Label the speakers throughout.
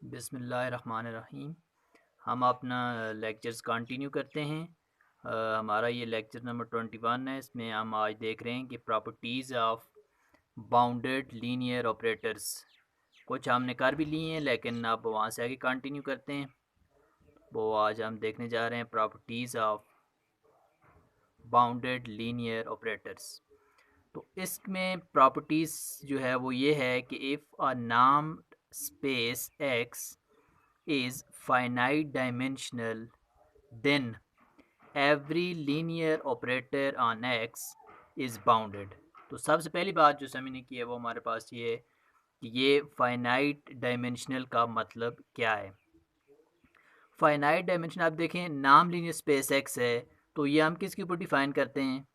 Speaker 1: बिस्मिल्लाहिर्रहमानिर्रहीम। हम अपना लेक्चर्स कंटिन्यू करते हैं। हमारा ये लेक्चर नंबर 21 है। इसमें हम आज देख रहे हैं कि properties of bounded linear operators. कुछ हमने कर भी लिए हैं लेकिन अब वहाँ से आगे कंटिन्यू करते हैं। वो आज हम देखने जा रहे हैं properties of bounded linear operators. तो इसमें प्रॉपर्टीज़ जो है वो ये है कि इफ़ अ नाम space x is finite dimensional, then every linear operator on X is bounded। तो सबसे पहली बात जो समझने की है वो हमारे पास ये है कि ये फाइनाइट डायमेंशनल का मतलब क्या है। फाइनाइट डायमेंशन आप देखें, नाम लीनियर स्पेस एक्स है तो ये हम किसके ऊपर डिफ़ाइन करते हैं?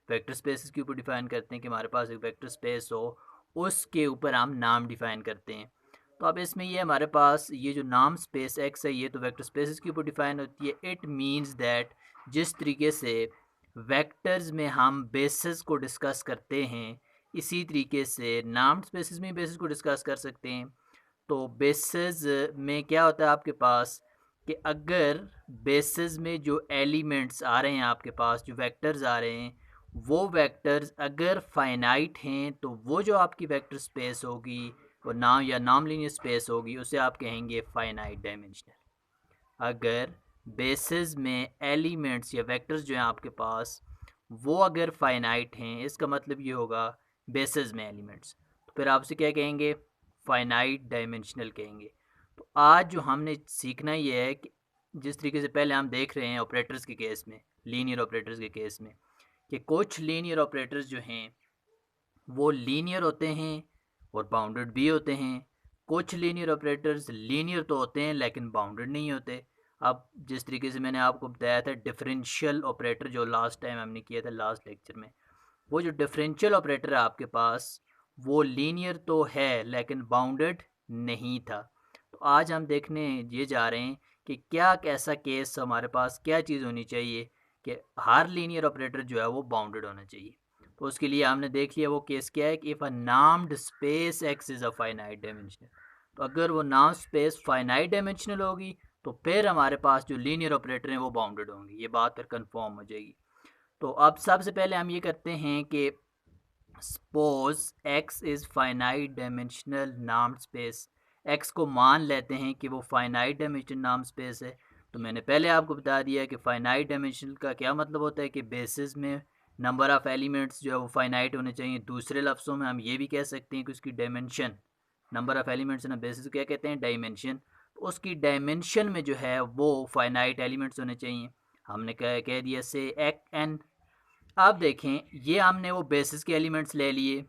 Speaker 1: वेक्टर स्पेस के ऊपर डिफ़ाइन करते हैं कि हमारे पास एक वेक्टर स्पेस हो, उसके ऊपर हम नाम डिफ़ाइन करते हैं। तो अब इसमें ये हमारे पास ये जो नाम स्पेस एक्स है ये तो वेक्टर स्पेस के ऊपर डिफ़ाइन होती है। इट मीन्स दैट जिस तरीके से वेक्टर्स में हम बेसिस को डिस्कस करते हैं इसी तरीके से नाम स्पेसिस में बेसिस को डिस्कस कर सकते हैं। तो बेसिस में क्या होता है आपके पास कि अगर बेसिस में जो एलिमेंट्स आ रहे हैं आपके पास, जो वेक्टर्स आ रहे हैं, वो वेक्टर्स अगर फाइनाइट हैं तो वो जो आपकी वेक्टर स्पेस होगी वो नाम या नॉन लीनियर स्पेस होगी, उसे आप कहेंगे फाइनाइट डायमेंशनल। अगर बेसिस में एलिमेंट्स या वेक्टर्स जो हैं आपके पास वो अगर फाइनाइट हैं, इसका मतलब ये होगा बेसिस में एलिमेंट्स, तो फिर आपसे क्या कहेंगे? फाइनाइट डायमेंशनल कहेंगे। तो आज जो हमने सीखना ये है कि जिस तरीके से पहले हम देख रहे हैं ऑपरेटर्स के केस में, लीनियर ऑपरेटर्स के केस में, कि कुछ लीनियर ऑपरेटर्स जो हैं वो लीनियर होते हैं और बाउंडेड भी होते हैं। कुछ लीनियर ऑपरेटर्स लीनियर तो होते हैं लेकिन बाउंडेड नहीं होते। अब जिस तरीके से मैंने आपको बताया था डिफरेंशियल ऑपरेटर, जो लास्ट टाइम हमने किया था लास्ट लेक्चर में, वो जो डिफरेंशियल ऑपरेटर है आपके पास वो लीनियर तो है लेकिन बाउंडेड नहीं था। तो आज हम देखने ये जा रहे हैं कि क्या कैसा केस हमारे पास, क्या चीज़ होनी चाहिए कि हर लीनियर ऑपरेटर जो है वो बाउंडेड होना चाहिए। तो उसके लिए हमने देख लिया वो केस क्या है कि if a normed space X is a finite dimensional. तो अगर वो नाम स्पेस फाइनाइट डायमेंशनल होगी तो फिर हमारे पास जो लीनियर ऑपरेटर हैं वो बाउंडेड होंगे। ये बात फिर कंफर्म हो जाएगी। तो अब सबसे पहले हम ये करते हैं कि suppose x is finite dimensional नाम स्पेस। एक्स को मान लेते हैं कि वो फाइनाइट डायमेंशनल नाम स्पेस है। तो मैंने पहले आपको बता दिया कि फाइनाइट डायमेंशनल का क्या मतलब होता है कि बेसिस में नंबर ऑफ़ एलिमेंट्स जो है वो फाइनाइट होने चाहिए। दूसरे लफ्ज़ों में हम ये भी कह सकते हैं कि उसकी डायमेंशन, नंबर ऑफ़ एलिमेंट्स ना बेसिस क्या कहते हैं? डायमेंशन। तो उसकी डायमेंशन में जो है वो फाइनाइट एलिमेंट्स होने चाहिए। हमने कह दिया से एन। आप देखें ये हमने वो बेसिस के एलिमेंट्स ले लिए,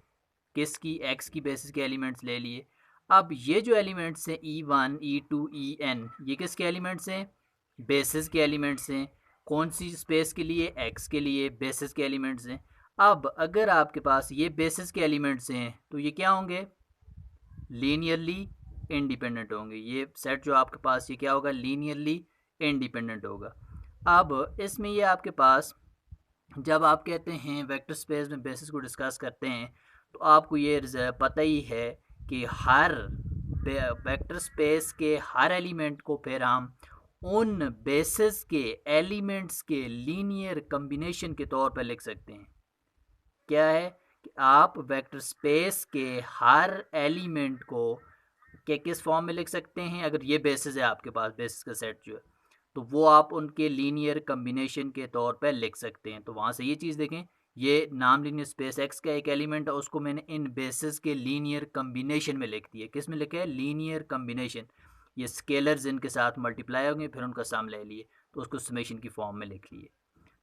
Speaker 1: किसकी? एक्स की बेसिस के एलिमेंट्स ले लिए। अब ये जो एलिमेंट्स हैं E1 E2 EN, ये किसके एलिमेंट्स हैं? बेसिस के एलिमेंट्स हैं। कौन सी स्पेस के लिए? एक्स के लिए बेसिस के एलिमेंट्स हैं। अब अगर आपके पास ये बेसिस के एलिमेंट्स हैं तो ये क्या होंगे? लीनियरली इंडिपेंडेंट होंगे। ये सेट जो आपके पास ये क्या होगा? लीनियरली इंडिपेंडेंट होगा। अब इसमें ये आपके पास जब आप कहते हैं वेक्टर स्पेस में बेसिस को डिस्कस करते हैं तो आपको ये पता ही है कि हर वेक्टर स्पेस के हर एलिमेंट को फिर हम उन बेसिस के एलिमेंट्स के लीनियर कम्बिनेशन के तौर पर लिख सकते हैं। क्या है कि आप वेक्टर स्पेस के हर एलिमेंट को के किस फॉर्म में लिख सकते हैं? अगर ये बेसिस है आपके पास, बेसिस का सेट जो है, तो वो आप उनके लीनियर कम्बिनेशन के तौर पर लिख सकते हैं। तो वहाँ से ये चीज़ देखें, ये नाम लीनियर स्पेस एक्स का एक एलिमेंट है, उसको मैंने इन बेसिस के लीनियर कम्बिनेशन में लिख दिया। किस में लिखा है? Linear combination. ये स्केलर्स इनके साथ मल्टीप्लाई होंगे फिर उनका सम ले लिए तो उसको समेशन की फॉर्म में लिख लिए।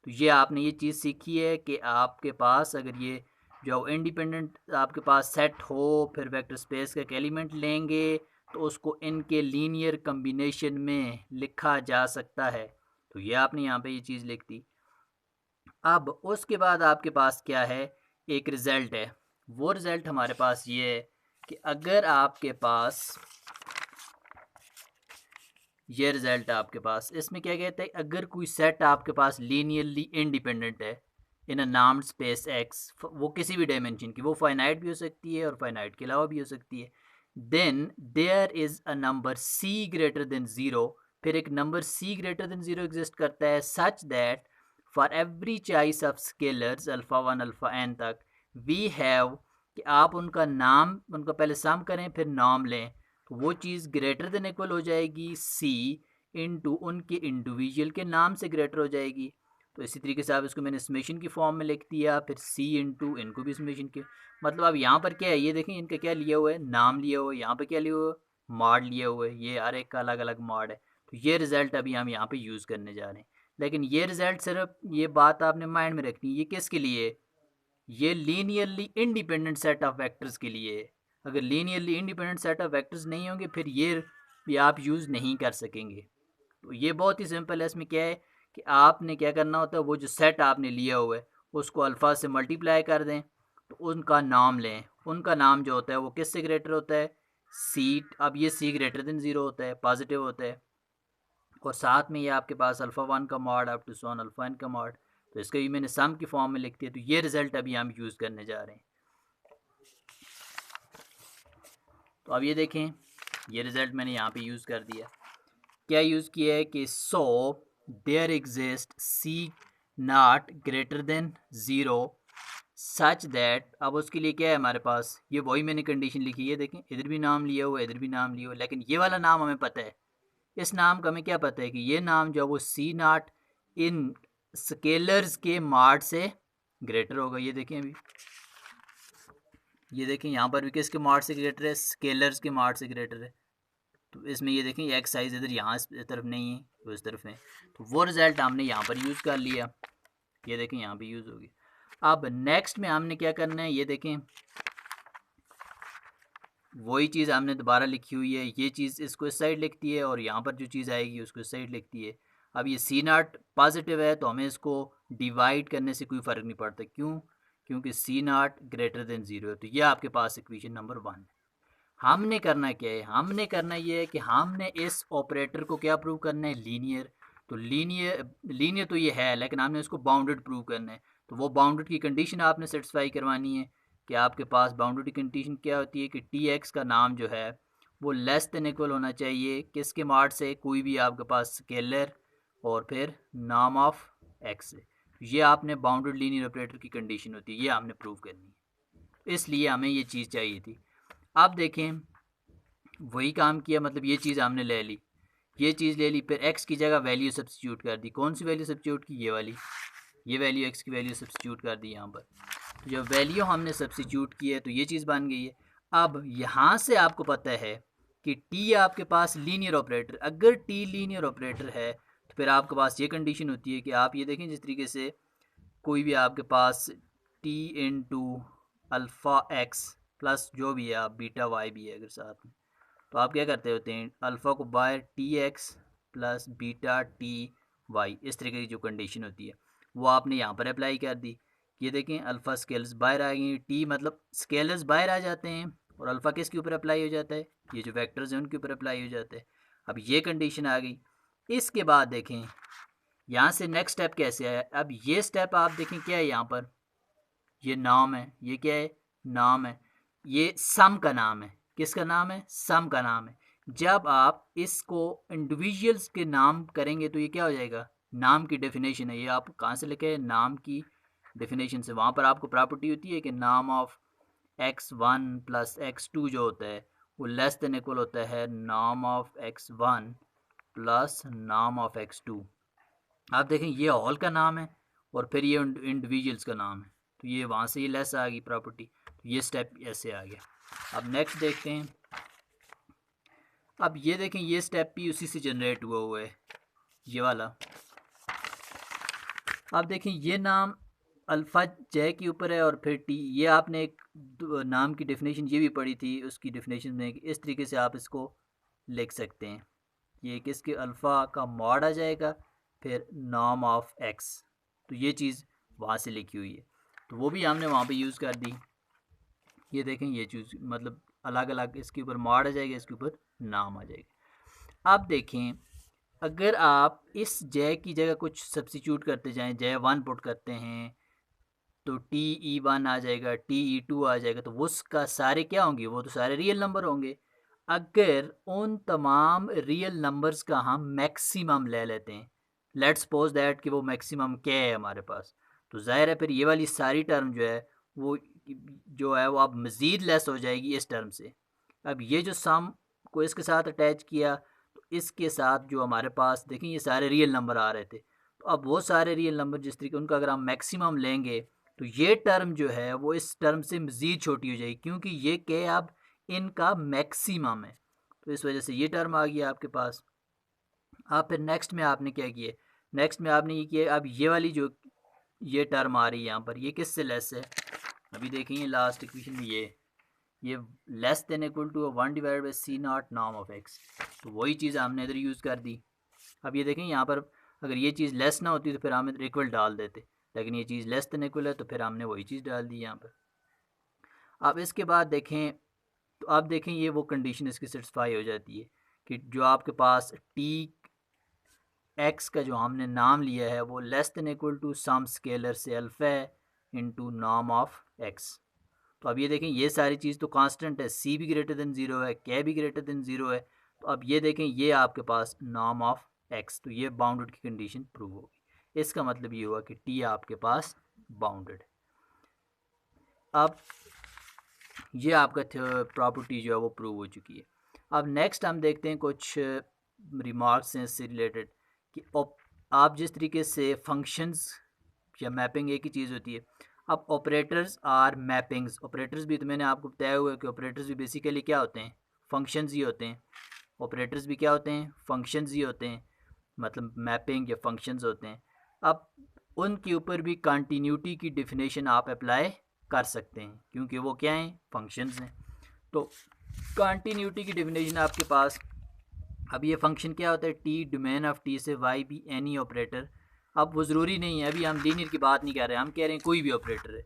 Speaker 1: तो ये आपने ये चीज़ सीखी है कि आपके पास अगर ये जो इंडिपेंडेंट आपके पास सेट हो फिर वेक्टर स्पेस का एक एलिमेंट लेंगे तो उसको इनके लीनियर कम्बिनेशन में लिखा जा सकता है। तो ये आपने यहाँ पे ये चीज़ लिख दी। अब उसके बाद आपके पास क्या है? एक रिज़ल्ट है। वो रिज़ल्ट हमारे पास ये है कि अगर आपके पास ये रिज़ल्ट है आपके पास, इसमें क्या कहते हैं? अगर कोई सेट आपके पास लीनियरली इंडिपेंडेंट है इन अ नाम्ड स्पेस एक्स, वो किसी भी डायमेंशन की, वो फाइनाइट भी हो सकती है और फाइनाइट के अलावा भी हो सकती है। Then there is a number c greater than 0, फिर एक number c greater than 0 exist करता है, such that for every choice of scalars alpha 1 alpha n तक वी हैव, कि आप उनका नाम, उनका पहले सम करें फिर नाम लें, तो वो चीज़ ग्रेटर देन इक्वल हो जाएगी c इनटू उनके इंडिविजुअल के नाम से ग्रेटर हो जाएगी। तो इसी तरीके से आप इसको मैंने समेशन की फॉर्म में लिख दिया, फिर c इंटू इनको भी समेशन के, मतलब अब यहाँ पर क्या है, ये देखें इनका क्या लिया हुआ है, नाम लिया हुआ है, यहाँ पे क्या लिया हुआ है, मॉड लिया हुआ है, ये हर एक का अलग अलग मॉड है। तो ये रिज़ल्ट अभी हम यहाँ पे यूज़ करने जा रहे हैं। लेकिन ये रिज़ल्ट सिर्फ, ये बात आपने माइंड में रखनी है, ये किसके लिए है, ये linearly independent set of vectors के लिए है। अगर linearly independent set of vectors नहीं होंगे फिर ये भी आप यूज़ नहीं कर सकेंगे। तो ये बहुत ही सिंपल है, इसमें क्या है कि आपने क्या करना होता है, वो जो सेट आपने लिया हुआ है उसको अल्फ़ा से मल्टीप्लाई कर दें, तो उनका नाम लें, उनका नाम जो होता है वो किससे ग्रेटर होता है, सी, अब ये सी ग्रेटर देन 0 होता है, पॉजिटिव होता है, और साथ में ये आपके पास अल्फ़ा 1 का मॉड अप टू सोन अल्फ़ा n का मॉड, तो इसका भी मैंने सम की फॉर्म में लिख दिया। तो ये रिज़ल्ट अभी हम यूज़ करने जा रहे हैं। तो अब ये देखें, ये रिज़ल्ट मैंने यहाँ पे यूज़ कर दिया। क्या यूज़ किया है कि so there exist c not greater than 0 such that, अब उसके लिए क्या है हमारे पास, ये वही मैंने कंडीशन लिखी है, देखें इधर भी नाम लिया हुआ है, इधर भी नाम लिया हुआ है, लेकिन ये वाला नाम हमें पता है, इस नाम का हमें क्या पता है कि ये नाम जो वो सी नॉट इन स्केलर्स के मार्ड से ग्रेटर होगा। ये देखें अभी, ये देखें यहाँ पर भी किसके मार्ड से ग्रेटर है, स्केलर्स के मार्ड से ग्रेटर है। तो इसमें ये देखें एक्स साइज इधर यहाँ इस तरफ नहीं है, तो इस तरफ है, तो वो रिज़ल्ट हमने यहाँ पर यूज़ कर लिया। ये देखें यहाँ पे यूज़ होगी। अब नेक्स्ट में हमने क्या करना है, ये देखें वही चीज़ हमने दोबारा लिखी हुई है, ये चीज़ इसको इस साइड लिखती है और यहाँ पर जो चीज़ आएगी उसको इस साइड लिखती है। अब ये सी नॉट पॉजिटिव है तो हमें इसको डिवाइड करने से कोई फ़र्क नहीं पड़ता, क्यों, क्योंकि सी नॉट ग्रेटर देन 0 है। तो ये आपके पास इक्वेशन नंबर 1 है। हमने करना क्या है, हमने करना ये है कि हमने इस ऑपरेटर को क्या प्रूव करना है, लीनियर। तो लीनियर तो ये है, लेकिन हमने इसको बाउंडेड प्रूव करना है। तो वो बाउंडेड की कंडीशन आपने सेटिस्फाई करवानी है कि आपके पास बाउंडेड की कंडीशन क्या होती है कि टी एक्स का नाम जो है वो लेस देन इक्वल होना चाहिए किसके मार्ड से, कोई भी आपके पास स्केलर और फिर नाम ऑफ एक्स से। ये आपने बाउंडेड लीनियर ऑपरेटर की कंडीशन होती है, ये हमने प्रूव करनी है, इसलिए हमें ये चीज़ चाहिए थी। अब देखें वही काम किया, मतलब ये चीज़ हमने ले ली, ये चीज़ ले ली, फिर एक्स की जगह वैल्यू सब्स्टिट्यूट कर दी। कौन सी वैल्यू सब्स्टिट्यूट की, ये वाली, ये वैल्यू एक्स की वैल्यू सब्स्टिट्यूट कर दी यहाँ पर। तो जब वैल्यू हमने सब्स्टिट्यूट की है तो ये चीज़ बन गई है। अब यहाँ से आपको पता है कि टी आपके पास लीनियर ऑपरेटर, अगर टी लीनियर ऑपरेटर है तो फिर आपके पास ये कंडीशन होती है कि आप ये देखें जिस तरीके से कोई भी आपके पास T into alpha X plus जो भी है, आप बीटा वाई भी है अगर साथ में, तो आप क्या करते होते हैं, अल्फ़ा को by T x plus beta T y, इस तरीके की जो कंडीशन होती है वो आपने यहाँ पर अप्लाई कर दी। ये देखें अल्फ़ा स्केलर्स बाहर आ गई, टी मतलब स्केलर्स बाहर आ जाते हैं और अल्फ़ा किसके ऊपर अप्लाई हो जाता है, ये जो वेक्टर्स हैं उनके ऊपर अप्लाई हो जाता है। अब ये कंडीशन आ गई। इसके बाद देखें यहाँ से नेक्स्ट स्टेप कैसे आया, अब ये स्टेप आप देखें क्या है, यहाँ पर ये नाम है, ये क्या है, नाम है, ये सम का नाम है, किसका नाम है, सम का नाम है। जब आप इसको इंडिविजुअल्स के नाम करेंगे तो ये क्या हो जाएगा, नाम की डेफिनेशन है, ये आप कहाँ से लिखे, नाम की डेफिनेशन से। वहाँ पर आपको प्रॉपर्टी होती है कि नाम ऑफ x1 प्लस x2 जो होता है वो लेस देन इक्वल होता है नाम ऑफ x1 प्लस नाम ऑफ x2। आप देखें ये ऑल का नाम है और फिर ये इंडिविजुअल्स का नाम है, तो ये वहाँ से ये लेस आ गई प्रॉपर्टी, तो ये स्टेप ऐसे आ गया। अब नेक्स्ट देखते हैं। अब ये देखें ये स्टेप भी उसी से जनरेट हुआ है, ये वाला। अब देखें ये नाम अल्फ़ा जे के ऊपर है और फिर टी, ये आपने एक नाम की डेफिनेशन ये भी पढ़ी थी, उसकी डेफिनेशन में इस तरीके से आप इसको लिख सकते हैं, ये किसके अल्फ़ा का मॉड आ जाएगा फिर नाम ऑफ एक्स, तो ये चीज़ वहाँ से लिखी हुई है, तो वो भी हमने वहाँ पे यूज़ कर दी। ये देखें ये चीज़ मतलब अलग अलग इसके ऊपर मॉड आ जाएगा, इसके ऊपर नाम आ जाएगा। अब देखें अगर आप इस जय की जगह कुछ सब्स्टिट्यूट करते जाएं, जय 1 पुट करते हैं, तो TE1 आ जाएगा, TE2 आ जाएगा, तो वो उसका सारे क्या होंगे, वो तो सारे रियल नंबर होंगे। अगर उन तमाम रियल नंबर्स का हम मैक्सिमम ले लेते हैं, लेट्स सपोज दैट कि वो मैक्सिमम क्या है हमारे पास, तो ज़ाहिर है फिर ये वाली सारी टर्म जो है वो जो है वो अब मज़ीद लेस हो जाएगी इस टर्म से। अब ये जो सम को इसके साथ अटैच किया, तो इसके साथ जो हमारे पास देखें ये सारे रियल नंबर आ रहे थे, तो अब वो सारे रियल नंबर जिस तरीके उनका अगर हम मैक्सिमम लेंगे तो ये टर्म जो है वो इस टर्म से मज़ीद छोटी हो जाएगी, क्योंकि ये क्या अब इनका मैक्सिमम है। तो इस वजह से ये टर्म आ गया आपके पास। अब फिर नेक्स्ट में आपने क्या किया, नेक्स्ट में आपने ये किया, अब ये वाली जो ये टर्म आ रही है यहाँ पर, ये किससे लेस है, अभी देखेंगे लास्ट इक्वेशन में ये less than equal to 1/c0 norm of x, तो वही चीज़ हमने इधर यूज़ कर दी। अब ये देखें यहाँ पर अगर ये चीज़ लेस ना होती तो फिर हम इधर इक्वल डाल देते, लेकिन ये चीज़ लेस देन इक्वल है तो फिर हमने वही चीज़ डाल दी यहाँ पर। अब इसके बाद देखें, तो आप देखें ये वो कंडीशन इसकी सेटिस्फाई हो जाती है कि जो आपके पास टी एक्स का जो हमने नाम लिया है वो less than equal to some scalar से अल्फा है इनटू नॉर्म ऑफ एक्स। तो अब ये देखें ये सारी चीज़ तो कांस्टेंट है, सी भी ग्रेटर देन ज़ीरो है, के भी ग्रेटर देन ज़ीरो है, तो अब ये देखें ये आपके पास नॉर्म ऑफ एक्स, तो ये बाउंडेड की कंडीशन प्रूव होगी। इसका मतलब ये हुआ कि टी आपके पास बाउंडेड। अब ये आपका प्रॉपर्टी जो है वो प्रूव हो चुकी है। अब नेक्स्ट हम देखते हैं कुछ रिमार्क्स हैं इससे रिलेटेड कि आप जिस तरीके से फंक्शंस या मैपिंग एक ही चीज़ होती है। अब ऑपरेटर्स आर मैपिंग्स, ऑपरेटर्स भी तो मैंने आपको बताया हुआ है कि ऑपरेटर्स भी बेसिकली क्या होते हैं, फंक्शंस ही होते हैं। ऑपरेटर्स भी क्या होते हैं, फंक्शंस ही होते हैं, मतलब मैपिंग या फंक्शंस होते हैं। अब उनके ऊपर भी कंटिन्यूटी की डेफिनेशन आप अप्लाई कर सकते हैं, क्योंकि वो क्या हैं, फंक्शंस हैं। तो कंटिन्यूटी की डेफिनेशन आपके पास, अब ये फंक्शन क्या होता है, टी डोमेन ऑफ टी से वाई बी एनी ऑपरेटर। अब वो ज़रूरी नहीं है, अभी हम लीनियर की बात नहीं कर रहे हैं, हम कह रहे हैं कोई भी ऑपरेटर है,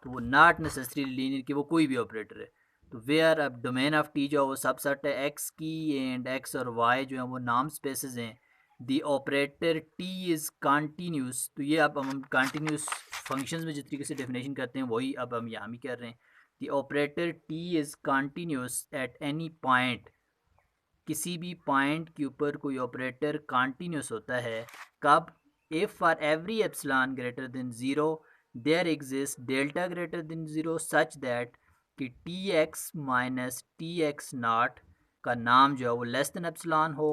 Speaker 1: तो वो नॉट नेसेसरी लीनियर की, वो कोई भी ऑपरेटर है। तो वेयर अब डोमेन ऑफ टी जो है वो सबसेट है एक्स की, एंड एक्स और वाई जो है वो नाम स्पेसेस हैं। The operator T is continuous, तो ये अब हम कंटिन्यूस फंक्शंस में जिस तरीके से डेफिनेशन करते हैं वही अब हम यहाँ भी कर रहे हैं। The operator T is continuous at any point, किसी भी पॉइंट के ऊपर कोई ऑपरेटर कंटिन्यूस होता है, कब, if for every epsilon greater than zero there exist delta greater than zero such that कि T X minus T X naught का नाम जो है वो लेस देन एप्सिलॉन हो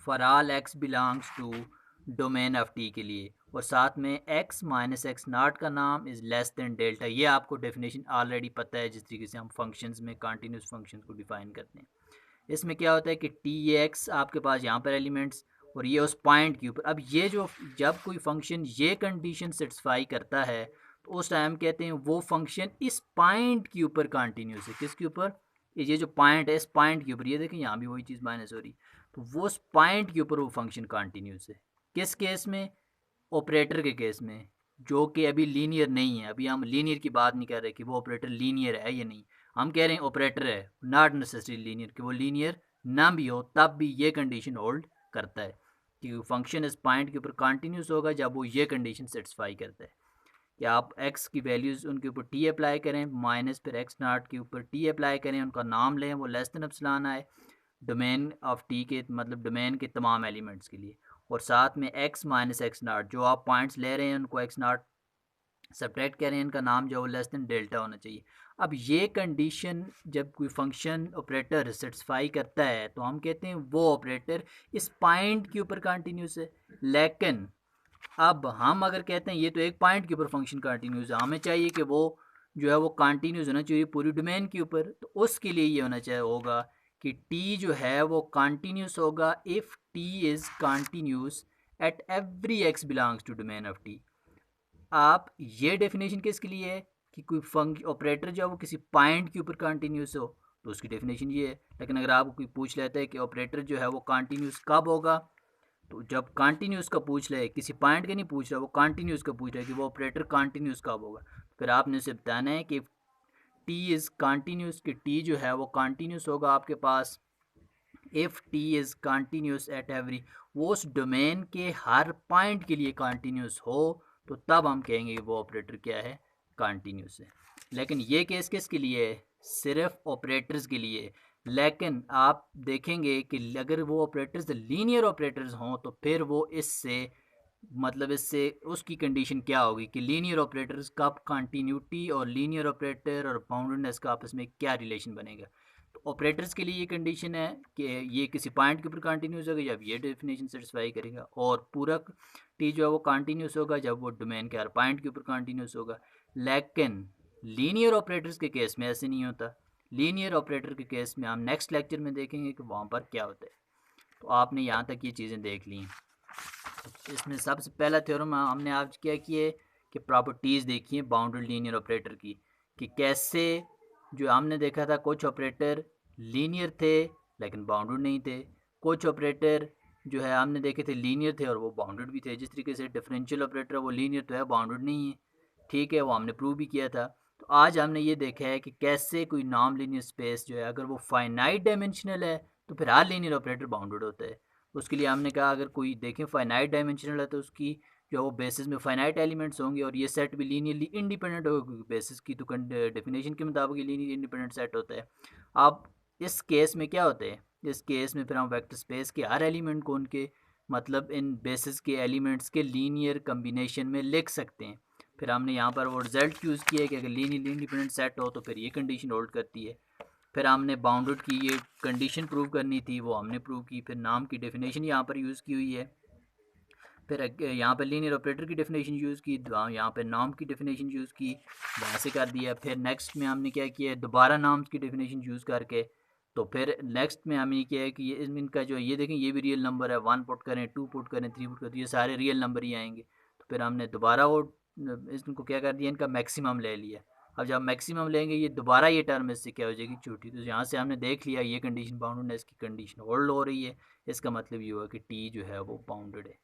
Speaker 1: for all X belongs to domain of T के लिए, और साथ में एक्स माइनस एक्स नॉट का नाम इज़ लेस देन डेल्टा। ये आपको डेफिनेशन ऑलरेडी पता है जिस तरीके से हम फंक्शंस में कंटिन्यूस फंक्शंस को डिफाइन करते हैं। इसमें क्या होता है कि टी एक्स आपके पास यहाँ पर एलिमेंट्स और ये उस पॉइंट के ऊपर। अब ये जो जब कोई फंक्शन ये कंडीशन सेटिस्फाई करता है तो उस टाइम कहते हैं वो फंक्शन इस पॉइंट के ऊपर कंटिन्यूस है। किसके ऊपर, ये जो पॉइंट है इस पॉइंट के ऊपर, ये देखें यहाँ भी वही चीज़ माइनस हो रही, तो वो उस पॉइंट के ऊपर वो फंक्शन कंटिन्यूस है। किस केस में, ऑपरेटर के केस में, जो कि अभी लीनियर नहीं है। अभी हम लीनियर की बात नहीं कर रहे कि वो ऑपरेटर लीनियर है या नहीं, हम कह रहे हैं ऑपरेटर है, नॉट नेसेसरी लीनियर, कि वो लीनियर ना भी हो तब भी ये कंडीशन होल्ड करता है कि फंक्शन इस पॉइंट के ऊपर कंटिन्यूस होगा जब वो ये कंडीशन सेटिस्फाई करता है कि आप x की वैल्यूज़ उनके ऊपर t अप्लाई करें, माइनस फिर x नॉट के ऊपर t अप्लाई करें, उनका नाम लें, वो लेस देन एप्सिलॉन आए डोमेन ऑफ टी के, मतलब डोमेन के तमाम एलिमेंट्स के लिए, और साथ में x माइनस एक्स नॉट जो आप पॉइंट्स ले रहे हैं उनको x नॉट सब्ट्रैक्ट करें, इनका नाम जो लेस देन डेल्टा होना चाहिए। अब ये कंडीशन जब कोई फंक्शन ऑपरेटर सेटिस्फाई करता है तो हम कहते हैं वो ऑपरेटर इस पॉइंट के ऊपर कंटिन्यूस है। लेकिन अब हम अगर कहते हैं ये तो एक पॉइंट के ऊपर फंक्शन कंटिन्यूस है, हमें चाहिए कि वो जो है वो कंटिन्यूस होना चाहिए पूरी डोमेन के ऊपर, तो उसके लिए ये होना चाहिए होगा कि टी जो है वो कंटिन्यूस होगा if T is continuous at every x belongs to domain of T. आप ये डेफिनेशन किसके लिए है कि कोई फंक्शन ऑपरेटर जो है वो किसी पॉइंट के ऊपर कंटिन्यूस हो, तो उसकी डेफिनेशन ये है। लेकिन अगर आपको कोई पूछ लेता है कि ऑपरेटर जो है वो कंटिन्यूस कब होगा, तो जब कंटिन्यूस का पूछ ले, किसी पॉइंट का नहीं पूछ रहा, वो कंटिन्यूस का पूछ रहा है कि वो ऑपरेटर कंटिन्यूस कब होगा, फिर आपने उसे बताना है कि टी इज़ कंटिन्यूस, कि टी जो है वो कंटिन्यूस होगा आपके पास if T is continuous at every, वो उस डोमेन के हर पॉइंट के लिए कंटिन्यूस हो तो तब हम कहेंगे कि वो ऑपरेटर क्या है, कंटिन्यूस है। लेकिन ये केस किसके लिए है, सिर्फ ऑपरेटर्स के लिए। लेकिन आप देखेंगे कि अगर वो ऑपरेटर्स लीनियर ऑपरेटर्स हों तो फिर वो इससे मतलब इससे उसकी कंडीशन क्या होगी कि लीनियर ऑपरेटर्स का कंटिन्यूटी और लीनियर ऑपरेटर और बाउंडेडनेस का आपस में क्या रिलेशन बनेगा। तो ऑपरेटर्स के लिए ये कंडीशन है कि ये किसी पॉइंट के ऊपर कंटिन्यूस होगा जब ये डेफिनेशन सेटिस्फाई करेगा, और पूरा टी जो है वो कंटिन्यूस होगा जब वो डोमेन के हर पॉइंट के ऊपर कंटिन्यूस होगा। लेकिन लीनियर ऑपरेटर्स के केस में ऐसे नहीं होता। लीनियर ऑपरेटर के केस में हम नेक्स्ट लेक्चर में देखेंगे कि वहाँ पर क्या होता है। तो आपने यहाँ तक ये चीज़ें देख ली। इसमें सबसे पहला थ्योरम हमने आज क्या किए कि प्रॉपर्टीज़ देखी है बाउंडेड लीनियर ऑपरेटर की, कि कैसे जो हमने देखा था कुछ ऑपरेटर लीनियर थे लेकिन बाउंडेड नहीं थे, कुछ ऑपरेटर जो है हमने देखे थे लीनियर थे और वो बाउंडेड भी थे। जिस तरीके से डिफरेंशियल ऑपरेटर वो लीनियर तो है, बाउंडेड नहीं है, ठीक है, वो हमने प्रूव भी किया था। तो आज हमने ये देखा है कि कैसे कोई नॉन लीनियर स्पेस जो है अगर वो फाइनाइट डायमेंशनल है तो फिर हर लीनियर ऑपरेटर बाउंडेड होता है। उसके लिए हमने कहा अगर कोई देखें फाइनाइट डायमेंशनल है तो उसकी जो वो बेसिस में फाइनाइट एलिमेंट्स होंगे और ये सेट भी लीनियरली इंडिपेंडेंट होगा बेसिस की, तो डेफिनेशन के मुताबिक ये लीनियर इंडिपेंडेंट सेट होता है। अब इस केस में क्या होता है, इस केस में फिर हम वेक्टर स्पेस के हर एलिमेंट को उनके मतलब इन बेसिस के एलिमेंट्स के लीनियर कम्बिनेशन में लिख सकते हैं। फिर हमने यहाँ पर वो रिजल्ट यूज़ किया है कि अगर लीनियर इंडिपेंडेंट सेट हो तो फिर ये कंडीशन होल्ड करती है। फिर हमने बाउंडेड की ये कंडीशन प्रूव करनी थी, वो हमने प्रूव की। फिर नाम की डेफिनेशन यहाँ पर यूज़ की हुई है। फिर यहाँ पर लीनियर ऑपरेटर की डेफिनेशन यूज़ की, यहाँ पे नाम की डेफिनेशन यूज़ की, वहाँ से कर दिया। फिर नेक्स्ट में हमने क्या किया, दोबारा नाम्स की डेफिनेशन यूज़ करके तो फिर नेक्स्ट में हमने ये किया है कि ये इनका जो ये देखें ये भी रियल नंबर है, 1 पुट करें, 2 पुट करें, 3 पुट करें तो ये सारे रियल नंबर ही आएंगे। तो फिर हमने दोबारा वो इनको क्या कर दिया, इनका मैक्सिमम ले लिया। अब जब मैक्सिमम लेंगे ये दोबारा ये टर्म इससे क्या हो जाएगी, छोटी। तो यहाँ से हमने देख लिया ये कंडीशन बाउंडेडनेस की कंडीशन होल्ड हो रही है, इसका मतलब ये हुआ कि टी जो है वो बाउंडेड है।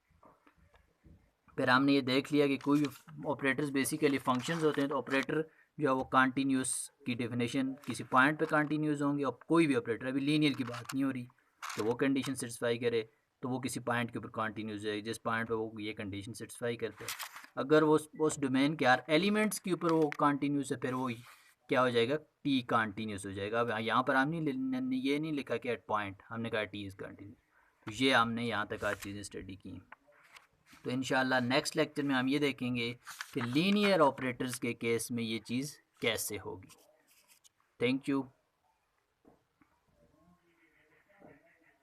Speaker 1: फिर हमने ये देख लिया कि कोई भी ऑपरेटर्स बेसिकली फंक्शंस होते हैं, तो ऑपरेटर जो है वो कंटिन्यूस की डेफिनेशन किसी पॉइंट पे कंटिन्यूस होंगे। और कोई भी ऑपरेटर, अभी लीनियर की बात नहीं हो रही, तो वो कंडीशन सेटिस्फाई करे तो वो किसी पॉइंट के ऊपर कंटिन्यूस है जिस पॉइंट पे वो ये कंडीशन सेटिस्फाई करते हैं। अगर वो उस डोमेन के यार एलिमेंट्स के ऊपर वो कंटिन्यूस है फिर वो क्या हो जाएगा, टी कंटिन्यूस हो जाएगा। अब यहाँ पर हमने ये नहीं लिखा कि एट पॉइंट, हमने कहा टी इज़ कंटिन्यूस। तो ये हमने यहाँ तक आज चीज़ें स्टडी की। तो इंशाल्लाह नेक्स्ट लेक्चर में हम ये देखेंगे कि लीनियर ऑपरेटर्स के केस में ये चीज़ कैसे होगी। Thank you.